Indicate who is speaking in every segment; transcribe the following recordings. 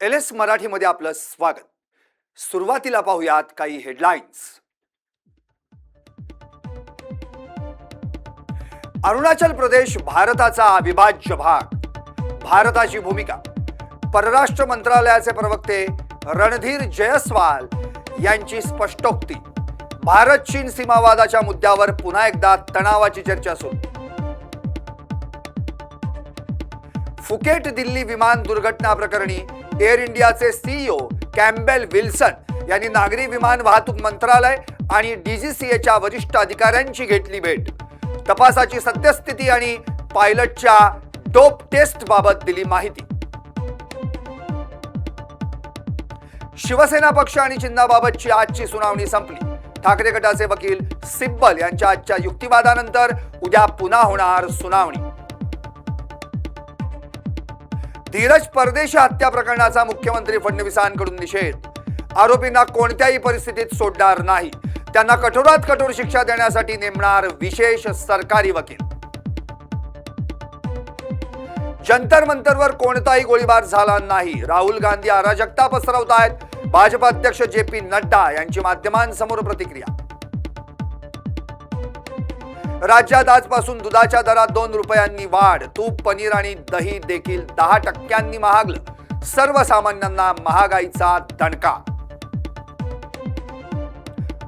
Speaker 1: LS मराठीमध्ये आपलं स्वागत। सुरुवातीला पाहूयात काही हेडलाईन्स। अरुणाचल प्रदेश भारताचा अविभाज्य भाग, भारताची भूमिका। परराष्ट्र मंत्रालयाचे प्रवक्ते रणधीर जयस्वाल यांची स्पष्टोक्ती। भारत चीन सीमावादाच्या मुद्द्यावर पुन्हा एकदा तणावाची चर्चा सुरू। फुकेट दिल्ली विमान दुर्घटना प्रकरणी एअर इंडियाचे सीईओ कॅम्बेल विल्सन यांनी नागरी विमान वाहतूक मंत्रालय आणि डीजीसीएच्या वरिष्ठ अधिकाऱ्यांची घेतली भेट। तपासाची सत्यस्थिती आणि पायलटच्या डोप टेस्ट बाबत दिली माहिती। शिवसेना पक्ष आणि चिन्हाबाबतची आजची सुनावणी संपली। ठाकरे गटाचे वकील सिब्बल यांच्या आजच्या युक्तिवादानंतर उद्या पुन्हा होणार सुनावणी। धीरज परदेशी हत्या प्रकरणाचा मुख्यमंत्री फडणवीसांकडून निषेध। आरोपींना कोणत्याही परिस्थितीत सोडणार नाही, त्यांना कठोरात कठोर शिक्षा देण्यासाठी नेमणार विशेष सरकारी वकील। जंतर मंतरवर कोणताही गोळीबार झाला नाही, राहुल गांधी अराजकता पसरवतायत। भाजप अध्यक्ष JP नड्डा यांची माध्यमांसमोर प्रतिक्रिया। राज्यात आजपासून दुधाच्या दरात 2 रुपयांनी वाढ। तूप, पनीर आणि दही देखील 10% महागलं। सर्वसामान्यांना महागाईचा दणका।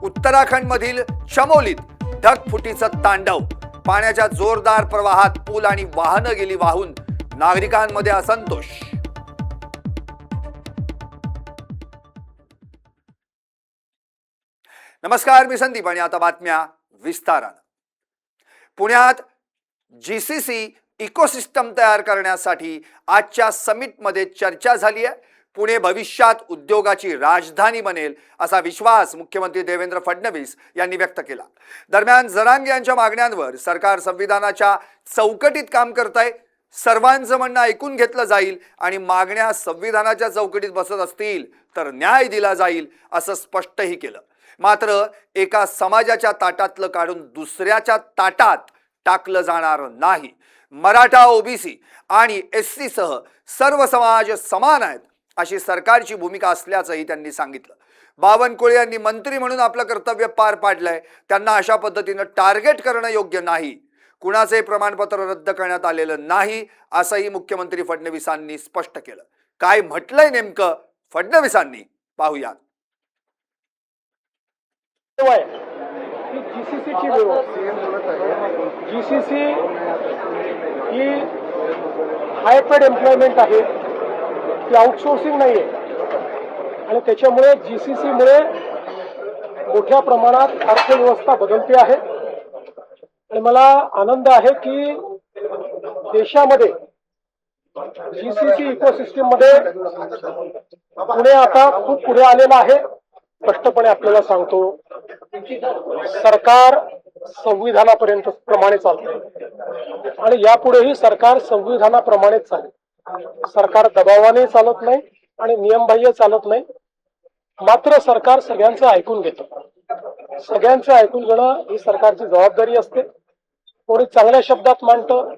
Speaker 1: उत्तराखंडमधील चमोलीत ढगफुटीचं तांडव। पाण्याच्या जोरदार प्रवाहात पूल आणि वाहनं गेली वाहून। नागरिकांमध्ये असंतोष। नमस्कार, मी संदीप आणि आता बातम्या विस्तारानं। पुण्यात GCC इकोसिस्टम तयार करण्यासाठी आजच्या समिटमध्ये चर्चा झाली आहे। पुणे भविष्यात उद्योगाची राजधानी बनेल असा विश्वास मुख्यमंत्री देवेंद्र फडणवीस यांनी व्यक्त केला। दरम्यान जरांगे यांच्या मागण्यांवर सरकार संविधानाच्या चौकटीत काम करतंय। सर्वांचं म्हणणं ऐकून घेतलं जाईल आणि मागण्या संविधानाच्या चौकटीत बसत असतील तर न्याय दिला जाईल असं स्पष्टही केलं। मात्र एका समाजाच्या ताटातलं काढून दुसऱ्याच्या ताटात टाकलं जाणार नाही। मराठा, OBC आणि SC सह सर्व समाज समान आहेत अशी सरकारची भूमिका असल्याचंही त्यांनी सांगितलं। बावनकुळे यांनी मंत्री म्हणून आपलं कर्तव्य पार पाडलंय, त्यांना अशा पद्धतीनं टार्गेट करणं योग्य नाही। कुणाचे प्रमाणपत्र रद्द करण्यात आलेलं नाही असंही मुख्यमंत्री फडणवीसांनी स्पष्ट केलं। काय म्हटलंय नेमकं फडणवीसांनी पाहूयात।
Speaker 2: GCC ही हाय पेड एम्प्लॉयमेंट आहे, ती आउटसोर्सिंग नाही आहे आणि त्याच्यामुळे GCC मुळे मोठ्या प्रमाणात अर्थव्यवस्था बदलते आहे आणि मला आनंद आहे की देशामध्ये GCC इकोसिस्टम मध्ये पुणे आता खूप पुढे आलेला आहे। स्पष्टपणे आपल्याला सांगतो, सरकार संविधानापर्यंत प्रमाणे चालते आणि यापुढेही सरकार संविधानाप्रमाणेच चालेल। सरकार दबावाने चालत नाही आणि नियमबाह्य चालत नाही, मात्र सरकार सगळ्यांचं ऐकून घेतं। सगळ्यांचं ऐकून घेणं ही सरकारची जबाबदारी असते। कोणी चांगल्या शब्दात मांडतं,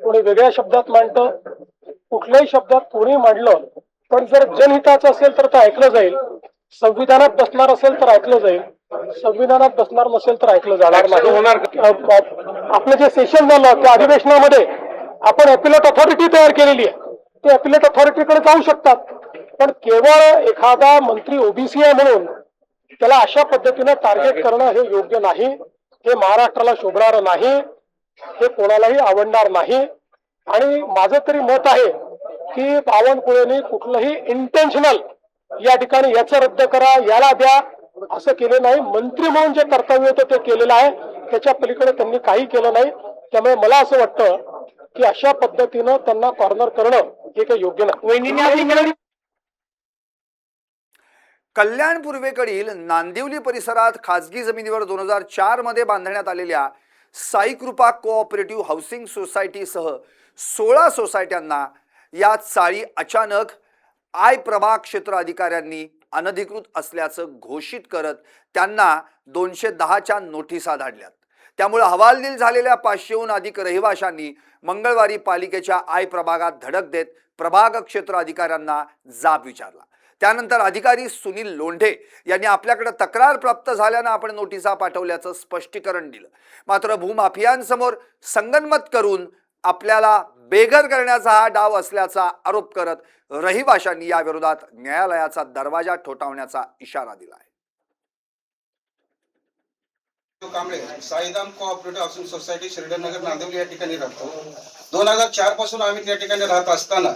Speaker 2: कोणी वेगळ्या शब्दात मांडतं, कुठल्याही शब्दात कोणी मांडलं पण जर जनहिताचं असेल तर ते ऐकलं जाईल, संविधानात बसणार असेल तर ऐकलं जाईल, संविधानात बसणार नसेल तर ऐकलं जाणार नाही। आपलं जे सेशन झालं त्या अधिवेशनामध्ये आपण ॲपिलेट अथॉरिटी तयार केलेली आहे, ते ॲपिलेट अथॉरिटीकडे जाऊ शकतात, पण केवळ एखादा मंत्री OBC आहे म्हणून त्याला अशा पद्धतीने टार्गेट करणं हे योग्य नाही। हे महाराष्ट्राला शोभणार नाही, हे कोणालाही आवडणार नाही आणि माझं तरी मत आहे की बावनकुळेंनी कुठलंही इंटेन्शनल या ठिकाणी याचं रद्द करा, याला द्या असं केलं नाही। मंत्री म्हणून जे कर्तव्य होतं ते केलेलं आहे, त्याच्या पलीकडे त्यांनी काही केलं नाही। त्यामुळे मला असं वाटतं की अशा पद्धतीनं त्यांना कॉर्नर करणं हे काही योग्य नाही।
Speaker 1: कल्याण पूर्वेकडील नांदिवली परिसरात खासगी जमिनीवर 2004 मध्ये बांधण्यात आलेल्या साई कृपा कोऑपरेटिव्ह हाऊसिंग सोसायटीसह 16 सोसायट्यांना या चाळी अचानक प्रभाग क्षेत्र अधिकाऱ्यांनी अनधिकृत असल्याचं घोषित करत त्यांना 210च्या नोटिसा धाडल्यात। त्यामुळे हवालदिल झालेल्या 500हून अधिक रहिवाशांनी मंगळवारी पालिकेच्या आय प्रभागात धडक देत प्रभाग क्षेत्र अधिकाऱ्यांना जाब विचारला। त्यानंतर अधिकारी सुनील लोंढे यांनी आपल्याकडे तक्रार प्राप्त झाल्यानं आपण नोटिसा पाठवल्याचं स्पष्टीकरण दिलं। मात्र भूमाफियांसमोर संगनमत करून आपल्याला बेघर करण्याचा हा डाव असल्याचा आरोप करत रहिवाशांनी या विरोधात न्यायालयाचा दरवाजा ठोठावण्याचा इशारा दिला आहे।
Speaker 3: Kamble Saidham cooperative housing society Shridharnagar Nandivali या ठिकाणी राहतो। 2004 पासून आम्ही त्या ठिकाणी राहत असताना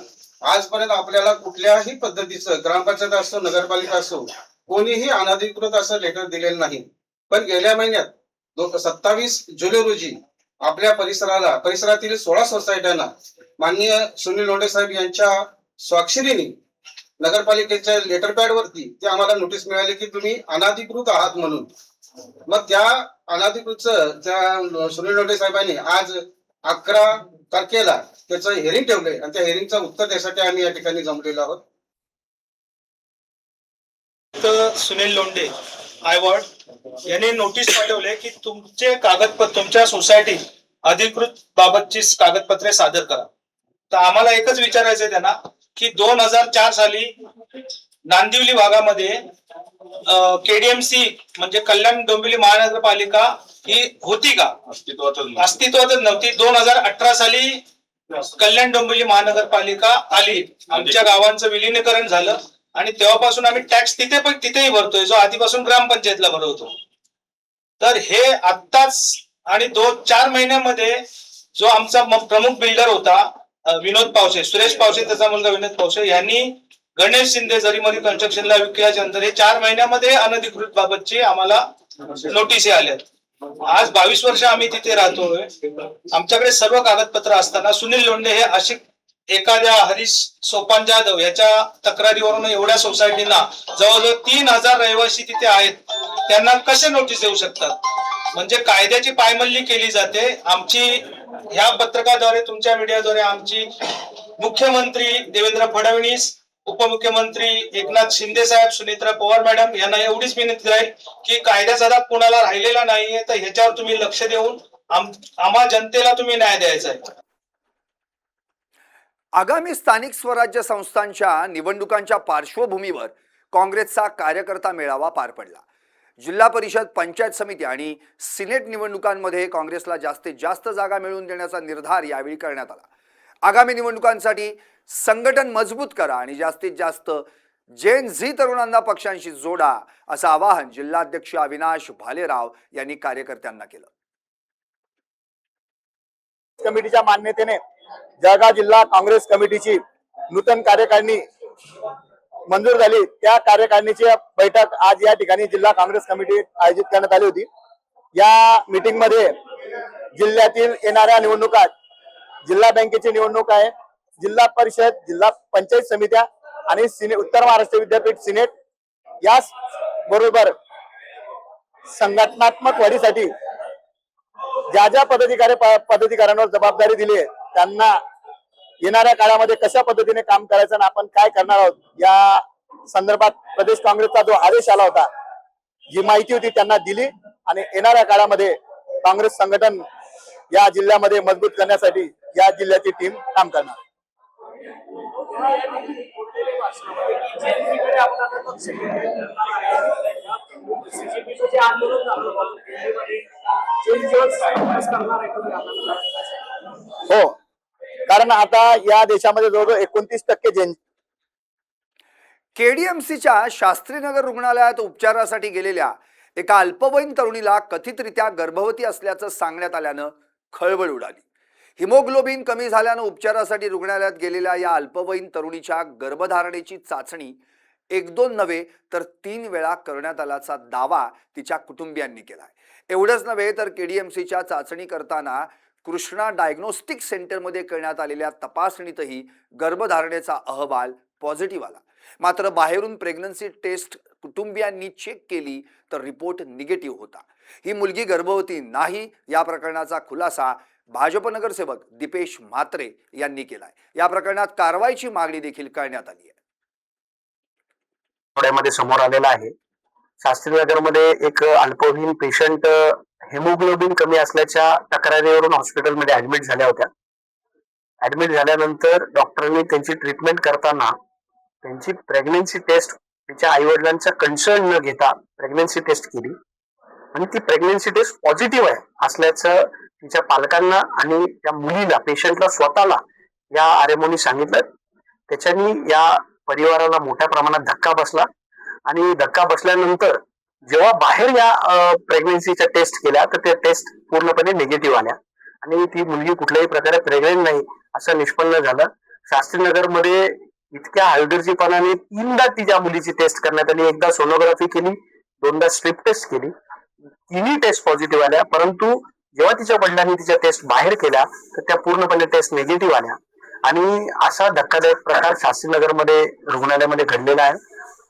Speaker 3: आजपर्यंत आपल्याला कुठल्याही पद्धतीचं ग्रामपंचायत असो नगरपालिका असो कोणीही अनधिकृत असं लेटर दिलेलं नाही। पण गेल्या महिन्यात 27 जुलै रोजी आपल्या परिसरातील 16 सोसायट्यांना माननीय सुनील लोंढे साहेब यांच्या स्वाक्षरीने नगरपालिकेच्या लेटर पॅड वरती ते आम्हाला नोटीस मिळाली की तुम्ही अनधिकृत आहात म्हणून। मग त्या अनधिकृत त्या सुनील लोंढे साहेबांनी आज 11 तारखेला त्याचं हिअरिंग ठेवलंय आणि त्या हिअरिंगचं उत्तर देण्यासाठी आम्ही या ठिकाणी जमलेलो आहोत।
Speaker 4: सुनील लोंढे आयवॉर्ड यांनी नोटीस पाठवले की तुमचे कागदपत्र तुमच्या सोसायटी अधिकृत बाबतची कागदपत्रे सादर करा। तर आम्हाला एकच विचारायचं आहे त्यांना की 2004 साली नांदिवली भागामध्ये केडीएमसी म्हणजे कल्याण डोंबिवली महानगरपालिका ही होती का? अस्तित्वातच नव्हती। 2018 साली कल्याण डोंबिवली महानगरपालिका आली, आमच्या गावांचं विलीनीकरण झालं आणि तेव्हापासून आम्ही टॅक्स तिथेही भरतोय जो आधीपासून ग्रामपंचायतला भरवतो। तर हे आत्ताच आणि 2-4 महिन्यामध्ये जो आमचा प्रमुख बिल्डर होता विनोद पावसे, सुरेश पावसे त्याचा मुलगा विनोद पावसे यांनी गणेश शिंदे जरीमरी कन्स्ट्रक्शनला विकल्याच्या नंतर हे 4 महिन्यामध्ये अनधिकृत बाबतची आम्हाला नोटीस आल्या। आज 22 वर्ष आम्ही तिथे राहतोय। आमच्याकडे सर्व कागदपत्र असताना सुनील लोंढे हे अशी एखाद्या हरीश सोपान जाधव याच्या तक्रारीवरून एवढ्या सोसायटींना जवळजवळ 3000 रहिवासी तिथे आहेत, त्यांना कसे नोटीस देऊ शकतात? म्हणजे कायद्याची पायमल्ली केली जाते। आमची ह्या पत्रकाद्वारे तुमच्या मीडियाद्वारे आमची मुख्यमंत्री देवेंद्र फडणवीस, उपमुख्यमंत्री एकनाथ शिंदे साहेब, सुनेत्रा पवार मॅडम यांना एवढीच विनंती राहील की कायद्याचा धाक कोणाला राहिलेला नाहीये, तर ह्याच्यावर तुम्ही लक्ष देऊन आम्हा जनतेला तुम्ही न्याय द्यायचा आहे।
Speaker 1: आगामी स्थानिक स्वराज्य संस्थांच्या निवडणुकांच्या पार्श्वभूमीवर काँग्रेसचा कार्यकर्ता मेळावा पार पडला। जिल्हा परिषद, पंचायत समिती आणि सिनेट निवडणुकांमध्ये काँग्रेसला जास्तीत जास्त जागा मिळवून देण्याचा निर्धार यावेळी करण्यात आला। आगामी निवडणुकांसाठी संघटन मजबूत करा आणि जास्तीत जास्त जेन झी तरुणांना पक्षांशी जोडा असं आवाहन जिल्हाध्यक्ष अविनाश भालेराव यांनी कार्यकर्त्यांना केलं।
Speaker 5: कमिटीच्या मान्यतेने जळगाव जिल्हा काँग्रेस कमिटीची नूतन कार्यकारिणी मंजूर झाली। त्या कार्यकारिणीची बैठक आज या ठिकाणी जिल्हा काँग्रेस कमिटी आयोजित करण्यात आली होती। या मीटिंग मध्ये जिल्ह्यातील येणाऱ्या निवडणुका, जिल्हा बँकेची निवडणूक आहे, जिल्हा परिषद, जिल्हा पंचायत समित्या आणि उत्तर महाराष्ट्र विद्यापीठ सिनेट या बरोबर संघटनात्मक वाढीसाठी ज्या ज्या पदाधिकाऱ्यांवर जबाबदारी दिली आहे त्यांना येणाऱ्या काळामध्ये कशा पद्धतीने काम करायचं आणि आपण काय करणार आहोत या संदर्भात प्रदेश काँग्रेसचा जो आदेश आला होता, जी माहिती होती त्यांना दिली आणि येणाऱ्या काळामध्ये काँग्रेस संघटन या जिल्ह्यामध्ये मजबूत करण्यासाठी या जिल्ह्याची टीम काम करणार। हो, कारण आता या देशामध्ये जवळजवळ 29% जैन
Speaker 1: केडीएमसीच्या शास्त्रीनगर रुग्णालयात उपचारासाठी गेलेल्या एका अल्पवयीन तरुणीला कथितरित्या गर्भवती असल्याचं सांगण्यात आल्यानं खळबळ उडाली। हिमोग्लोबिन कमी झाल्यानं उपचारासाठी रुग्णालयात गेलेल्या या अल्पवयीन तरुणीच्या गर्भधारणेची चाचणी 1-2 नव्हे तर 3 वेळा करण्यात आल्याचा दावा तिच्या कुटुंबियांनी केलाय। एवढंच नव्हे तर केडीएमसीच्या चाचणी करताना कृष्णा डायग्नोस्टिक सेंटरमध्ये करण्यात आलेल्या तपासणीतही गर्भधारणेचा अहवाल पॉझिटिव्ह आला। मात्र बाहेरून प्रेग्नन्सी टेस्ट कुटुंबियांनी चेक केली तर रिपोर्ट निगेटिव्ह होता। ही मुलगी गर्भवती नाही या प्रकरणाचा खुलासा भाजप नगरसेवक दीपेश म्हात्रे यांनी केलाय। या प्रकरणात कारवाईची मागणी देखील करण्यात आली आहे।
Speaker 5: थोड्यामध्ये समोर आलेला आहे।
Speaker 6: शास्त्रीनगरमध्ये एक अल्पवयीन पेशंट हेमोग्लोबिन कमी असल्याच्या तक्रारीवरून हॉस्पिटलमध्ये ऍडमिट झाल्या होत्या. ऍडमिट झाल्यानंतर डॉक्टरांनी त्यांची ट्रीटमेंट करताना त्यांची प्रेग्नन्सी टेस्ट तिच्या आई वडिलांचा कन्सर्न न घेता प्रेग्नन्सी टेस्ट केली आणि ती प्रेग्नन्सी टेस्ट पॉझिटिव्ह आहे असल्याचं तिच्या पालकांना आणि त्या मुलीला पेशंटला स्वतःला या आरएमओनी सांगितलं. त्याच्यानी या परिवाराला मोठ्या प्रमाणात धक्का बसला आणि धक्का बसल्यानंतर जेव्हा बाहेर या प्रेग्नन्सीच्या टेस्ट केल्या तर त्या टेस्ट पूर्णपणे निगेटिव्ह आल्या आणि ती मुलगी कुठल्याही प्रकारे प्रेग्नेंट नाही असं निष्पन्न झालं. शास्त्रीनगरमध्ये इतक्या हलगर्जीपणाने 3दा तिच्या मुलीची टेस्ट करण्यात आली. एकदा सोनोग्राफी केली, 2दा स्ट्रिप टेस्ट केली. तिन्ही टेस्ट पॉझिटिव्ह आल्या, परंतु जेव्हा तिच्या वडिलांनी तिच्या टेस्ट बाहेर केल्या तर त्या पूर्णपणे टेस्ट निगेटिव्ह आल्या आणि असा धक्कादायक प्रकार शास्त्रीनगरमध्ये रुग्णालयामध्ये घडलेला आहे.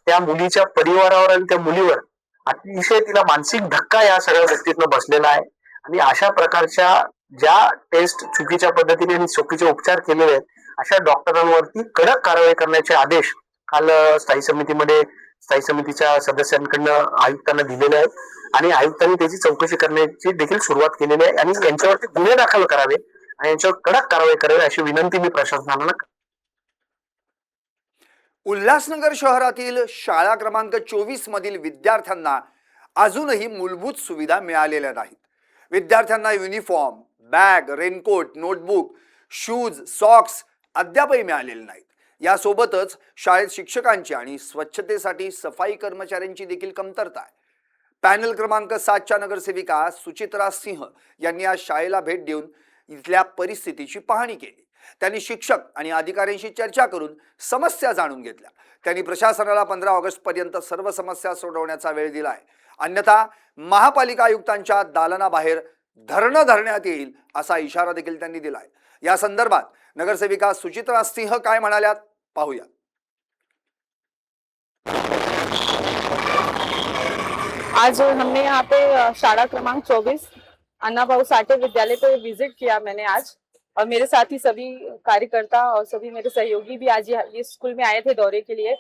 Speaker 6: त्या मुलीच्या परिवारावर आणि त्या मुलीवर अतिशय तिला मानसिक धक्का या सगळ्या गोष्टीतनं बसलेला आहे आणि अशा प्रकारच्या ज्या टेस्ट चुकीच्या पद्धतीने आणि चुकीचे उपचार केलेले आहेत अशा डॉक्टरांवरती कडक कारवाई करण्याचे आदेश काल स्थायी समितीच्या सदस्यांकडनं आयुक्तांना दिलेले आहेत आणि आयुक्तांनी त्याची चौकशी करण्याची देखील सुरुवात केलेली आहे आणि यांच्यावरती गुन्हे दाखल करावे आणि यांच्यावर कडक कारवाई करावी अशी विनंती मी प्रशासनाला करतो.
Speaker 1: उल्हासनगर शहरातील शाळा क्रमांक 24 मधील विद्यार्थ्यांना अजूनही मूलभूत सुविधा मिळालेल्या नाहीत. विद्यार्थ्यांना uniform, bag, raincoat, notebook, shoes, socks अद्यापही मिळालेले नाहीत. यासोबतच शाळेत शिक्षकांची आणि स्वच्छतेसाठी सफाई कर्मचाऱ्यांची देखील कमतरता आहे. पॅनल क्रमांक 7च्या नगरसेविका सुचित्रा सिंह यांनी आज शाळेला भेट देऊन इथल्या परिस्थितीची पाहणी केली. त्यांनी शिक्षक आणि अधिकाऱ्यांशी चर्चा करून समस्या जाणून घेतल्या. त्यांनी प्रशासनाला 15 ऑगस्ट पर्यंत सर्व समस्या सोडवण्याचा वेळ दिलाय, अन्यथा महापालिका आयुक्तांच्या दालनाबाहेर धरणं धरण्यात येईल असा इशारा देखील त्यांनी दिलाय. या संदर्भात नगरसेविका सुचित्रा सिंह काय म्हणाल्यात पाहूया.
Speaker 7: आज हमने यहाँ पे शाला क्रमांक 24 अन्ना भाऊ साठे विद्यालय पे विजिट किया मैंने आज, और मेरे साथ ही सभी कार्यकर्ता और सभी मेरे सहयोगी भी आज ये स्कूल में आए थे दौरे के लिए.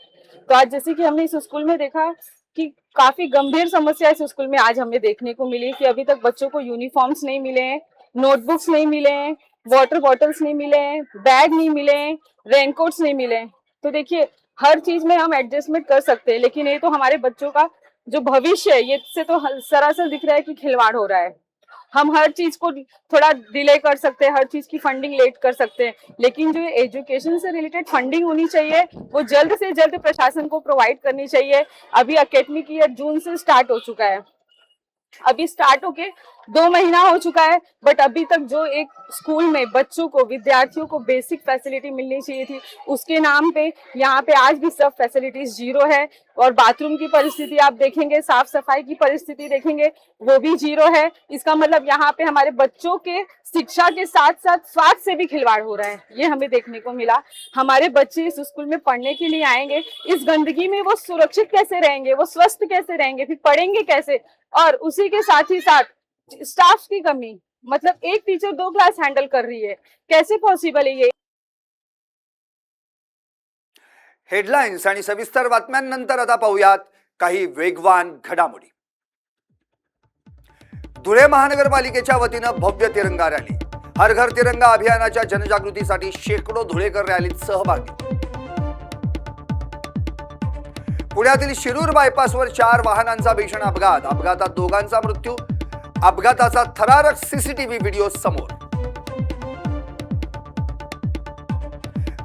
Speaker 7: तो आज जैसे कि हमने इस स्कूल में देखा कि काफी गंभीर समस्या इस स्कूल में आज हमें देखने को मिली कि अभी तक बच्चों को यूनिफॉर्म्स नहीं मिले हैं, नोटबुक्स नहीं मिले हैं, वाटर बॉटल्स नहीं मिले हैं, बैग नहीं मिले हैं, रेनकोट्स नहीं मिले हैं. तो देखिए हर चीज में हम एडजस्टमेंट कर सकते हैं, लेकिन ये तो हमारे बच्चों का जो भविष्य है ये से तो सरासर दिख रहा है कि खिलवाड़ हो रहा है. हम हर चीज को थोड़ा डिले कर सकते हैं, हर चीज की फंडिंग लेट कर सकते हैं, लेकिन जो एजुकेशन से रिलेटेड फंडिंग होनी चाहिए वो जल्द से जल्द प्रशासन को प्रोवाइड करनी चाहिए. अभी एकेडमिक ईयर जून से स्टार्ट हो चुका है, अभी स्टार्ट होके 2 महीना हो चुका है, बट अभी तक जो एक स्कूल में बच्चों को, विद्यार्थियों को बेसिक फैसिलिटी मिलनी चाहिए थी, उसके नाम पे यहाँ पे आज भी सब फैसिलिटीज जीरो है. और बाथरूम की परिस्थिति आप देखेंगे, साफ सफाई की परिस्थिति देखेंगे, वो भी जीरो है. इसका मतलब यहाँ पे हमारे बच्चों के शिक्षा के साथ साथ स्वास्थ्य से भी खिलवाड़ हो रहा है, ये हमें देखने को मिला. हमारे बच्चे इस स्कूल में पढ़ने के लिए आएंगे, इस गंदगी में वो सुरक्षित कैसे रहेंगे, वो स्वस्थ कैसे रहेंगे, फिर पढ़ेंगे कैसे. और उसी के साथ ही साथ स्टाफ की कमी, मतलब एक टीचर 2 क्लास हैंडल कर रही है, कैसे पॉसिबल है ये.
Speaker 1: हेडलाईन्स आणि सविस्तर बातम्यांनंतर आता पाहूयात काही वेगवान घडामोडी. धुळे महानगरपालिकेच्या वतीनं भव्य तिरंगा रॅली. हर घर तिरंगा अभियानाच्या जनजागृतीसाठी शेकडो धुळेकर रॅलीत सहभागी. पुण्यातील शिरूर बायपासवर 4 वाहनांचा भीषण अपघात. अपघातात 2घांचा मृत्यू. अपघाताचा थरारक सीसीटीव्ही व्हिडिओ समोर.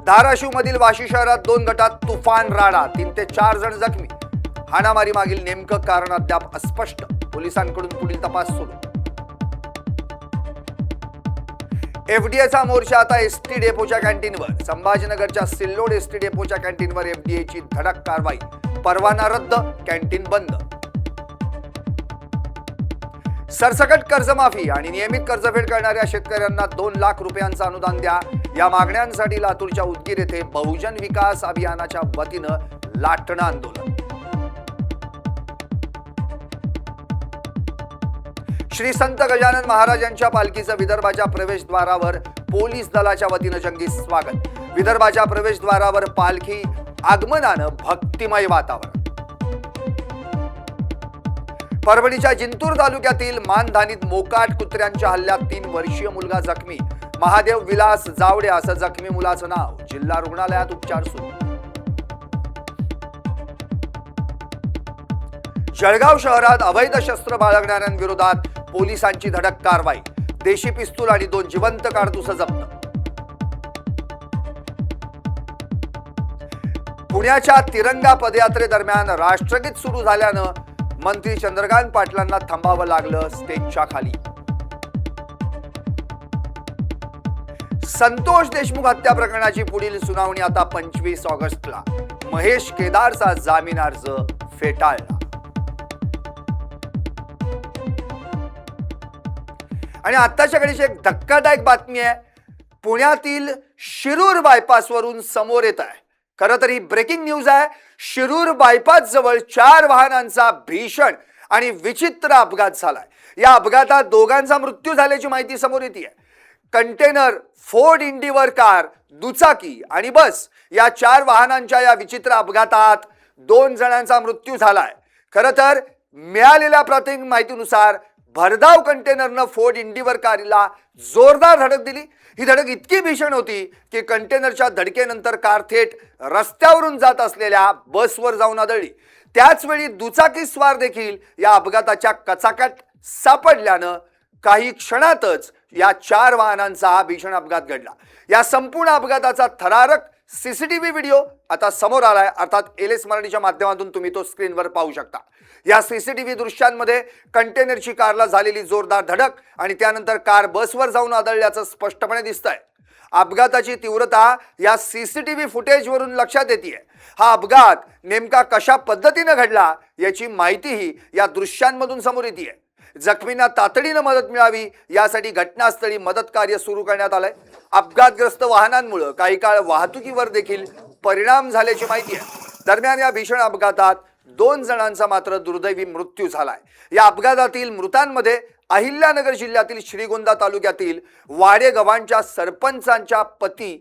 Speaker 1: धाराशिव मधील वाशी शहरात 2 गटात तुफान राडा. 3 ते 4 जण जखमी. हाणामारी मागील नेमकं कारण अद्याप अस्पष्ट. पोलिसांकडून पुढील तपास सुरू. एफडीएचा मोर्चा आता एसटी डेपोच्या कॅन्टीनवर. संभाजीनगरच्या सिल्लोड एसटी डेपोच्या कॅन्टीनवर एफडीएची धडक कारवाई. परवाना रद्द, कॅन्टीन बंद. सरसकट कर्जमाफी आणि नियमित कर्जफेड करणाऱ्या शेतकऱ्यांना 2 लाख रुपयांचं अनुदान द्या. या मागण्यांसाठी लातूरच्या उदगीर येथे बहुजन विकास अभियानाच्या वतीनं लाटणं आंदोलन. श्री संत गजानन महाराजांच्या पालखीचं विदर्भाच्या प्रवेशद्वारावर पोलीस दलाच्या वतीनं जंगी स्वागत. विदर्भाच्या प्रवेशद्वारावर पालखी आगमनानं भक्तिमय वातावरण. परभणीच्या जिंतूर तालुक्यातील मानधानीत मोकाट कुत्र्यांच्या हल्ल्यात 3 वर्षीय मुलगा जखमी. महादेव विलास जावडे असं जखमी मुलाचं नाव. जिल्हा रुग्णालयात उपचार सुरू. जळगाव शहरात अवैध शस्त्र बाळगणाऱ्यांविरोधात पोलिसांची धडक कारवाई. देशी पिस्तूल आणि 2 जिवंत काडतुसं जप्त. पुण्याच्या तिरंगा पदयात्रेदरम्यान राष्ट्रगीत सुरू झाल्यानं मंत्री चंद्रकांत पाटलांना थांबावं लागलं स्टेजच्या खाली. संतोष देशमुख हत्या प्रकरणाची पुढील सुनावणी आता 25 ऑगस्टला. महेश केदारचा जामीन अर्ज फेटाळला. आणि आत्ताच्या घडीची एक धक्कादायक बातमी आहे. पुण्यातील शिरूर बायपासवरून समोर येत आहे. खरं तर ही ब्रेकिंग न्यूज आहे. शिरूर बायपास जवळ 4 वाहनांचा भीषण आणि विचित्र अपघात झालाय. या अपघातात 2घांचा मृत्यू झाल्याची माहिती समोर येते. कंटेनर, फोर्ड इंडिवर कार, दुचाकी आणि बस या 4 वाहनांच्या या विचित्र अपघातात 2 जणांचा मृत्यू झालाय. खरं तर मिळालेल्या प्राथमिक माहितीनुसार भरधाव कंटेनरनं फोर्ड इंडिवर कारला जोरदार धडक दिली. ही धडक इतकी भीषण होती की कंटेनरच्या धडकेनंतर कार थेट रस्त्यावरून जात असलेल्या बसवर जाऊन आदळली. त्याच वेळी दुचाकी स्वार देखील या अपघाताच्या कचाकट सापडल्यानं काही क्षणातच या 4 वाहनांचा हा भीषण अपघात घडला. या संपूर्ण अपघाताचा थरारक सीसीटीव्ही व्हिडिओ आता समोर आलाय. अर्थात एलएस मराठीच्या माध्यमातून तुम्ही तो स्क्रीनवर पाहू शकता. या सीसीटीव्ही दृश्यांमध्ये कंटेनरची कारला झालेली जोरदार धडक आणि त्यानंतर कार बसवर जाऊन आदळल्याचं स्पष्टपणे दिसतंय. अपघाताची तीव्रता या सीसीटीव्ही फुटेजवरून लक्षात येते. हा अपघात नेमका कशा पद्धतीने घडला याची माहितीही या दृश्यांमधून समोर येते. जखमींना तातडीनं मदत मिळावी यासाठी घटनास्थळी मदत कार्य सुरू करण्यात आलंय. अपघातग्रस्त वाहनांमुळे काही काळ वाहतुकीवर देखील परिणाम झाल्याची माहिती आहे. दरम्यान या भीषण अपघातात 2 जणांचा मात्र दुर्दैवी मृत्यू झालाय. या अपघातातील मृतांमध्ये अहिल्यानगर जिल्ह्यातील श्रीगोंदा तालुक्यातील वाडेगव्हाणच्या सरपंचांच्या पती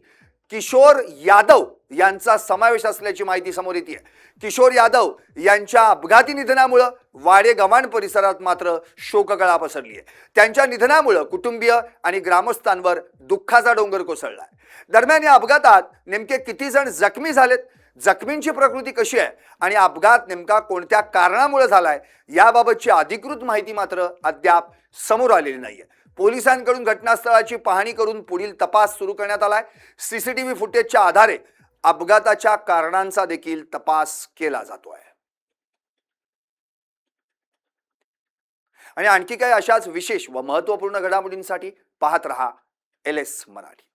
Speaker 1: किशोर यादव यांचा समावेश असल्याची माहिती समोर येते. किशोर यादव यांच्या अपघाती निधनामुळे वाडेगव्हाण परिसरात मात्र शोककळा पसरली आहे. त्यांच्या निधनामुळे कुटुंबीय आणि ग्रामस्थांवर दुःखाचा डोंगर कोसळलाय. दरम्यान या अपघातात नेमके किती जण जखमी झालेत, जखमींची प्रकृती कशी आहे आणि अपघात नेमका कोणत्या कारणामुळे झालाय याबाबतची अधिकृत माहिती मात्र अद्याप समोर आलेली नाहीये. पोलिसांकडून घटनास्थळाची पाहणी करून पुढील तपास सुरू करण्यात आलाय. सीसीटीव्ही फुटेजच्या आधारे अपघाताच्या कारणांचा देखील तपास केला जातोय. आणि आणखी काही अशाच विशेष व महत्त्वपूर्ण घडामोडींसाठी पाहत रहा एलएस मराठी.